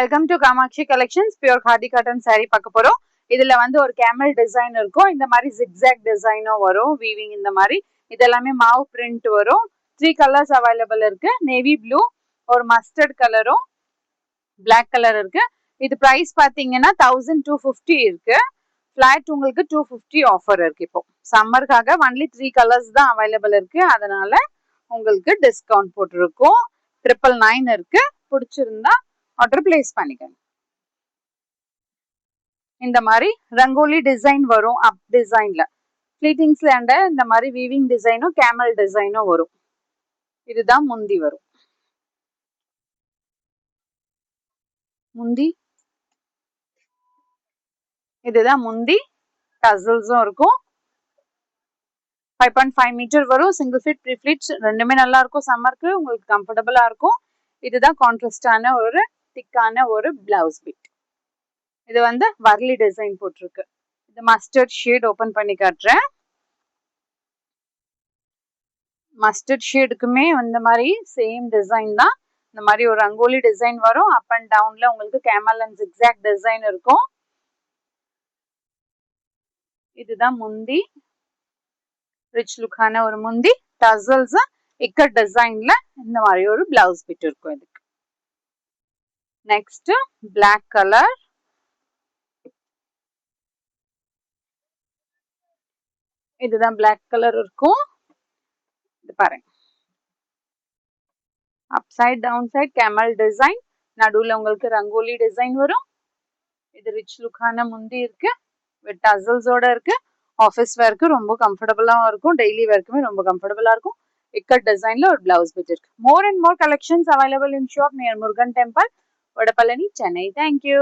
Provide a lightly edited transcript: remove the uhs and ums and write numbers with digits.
Welcome to Kamakshi collections. Pure khadi cotton saree பார்க்க போறோம். இதுல வந்து ஒரு கேமல் டிசைன் இருக்கும். இந்த மாதிரி ஜிக்ஸாக் டிசைனும் வரும். வீவிங் இந்த மாதிரி இதெல்லாமே மாவு பிரிண்ட் வரும். 3 கலர்ஸ் அவைலபிள் இருக்கு. நேவி ப்ளூ, ஒரு மஸ்டர்ட் கலரும் பிளாக் கலர் இருக்கு. இது பிரைஸ் பாத்தீங்கன்னா 1250 இருக்கு. ஃபிளாட் உங்களுக்கு 250 ஆஃபர் இருக்கு. இப்போ சம்மருக்காக ஒன்லி 3 கலர்ஸ் தான் அவைலபிள் இருக்கு. அதனால உங்களுக்கு டிஸ்கவுண்ட் போட்டிருக்கோம். 999 இருக்கு. பிடிச்சிருந்தா ஆர்டர் பிளேஸ் பண்ணிக்கணும். இந்த மாதிரி ரங்கோலி டிசைன் வரும். அப் டிசைன்ல ஃபிளீட்டிங்ஸ்ல இந்த மாதிரி வீவிங் டிசைனும் கேமல் டிசைனும் வரும். இதுதான் முந்தி வரும். முந்தி இதுதான் முந்தி. டசல்ஸும் இருக்கும். 5.5 மீட்டர் வரும். சிங்கிள் ஃபிட் ப்ரீ ஃபிட் ரெண்டுமே நல்லா இருக்கும். சம்மருக்கு உங்களுக்கு கம்ஃபர்டபுளா இருக்கும். இதுதான் கான்ட்ராஸ்டான ஒரு திக்கான ஒரு பிளவுஸ் பிட். இது வந்து வர்லி டிசைன் போட்டிருக்கு. இது மஸ்டர்ட் ஷேட் ஓபன் பண்ணி காட்டுறேன். மஸ்டர்ட் ஷேடுக்குமே இந்த மாதிரி சேம் டிசைன் தான். இந்த மாதிரி ஒரு ரங்கோலி டிசைன் வரும். அப் அண்ட் டவுன்ல உங்களுக்கு கேமல் அண்ட் ஜிக்ஸாக் டிசைன் இருக்கும். இதுதான் முந்தி. ரிச் லுக்கான ஒரு முந்தி. டசல்ஸ் இக்கட் டிசைன்ல இந்த மாதிரி ஒரு பிளவுஸ் பிட் இருக்கும். இதுக்கு நெக்ஸ்ட் பிளாக் கலர். இதுதான் பிளாக் கலர் இருக்கும். இது பாருங்க, up side down side camel design, நடுவுல உங்களுக்கு ரங்கோலி டிசைன் வரும். இது ரிச் லுக்கான முந்தி இருக்கு. வித் டசல்ஸோட இருக்கு. ஆஃபீஸ் வேர்க்கு ரொம்ப கம்ஃபர்டபுளா இருக்கும். டெய்லி வேர்க்குமே ரொம்ப கம்ஃபர்டபுளா இருக்கும். இக்கட் டிசைன்ல ஒரு பிளவுஸ் பிட் இருக்கு. More and more collections available in shop near Murugan temple, Vadapalani, Chennai. Thank you.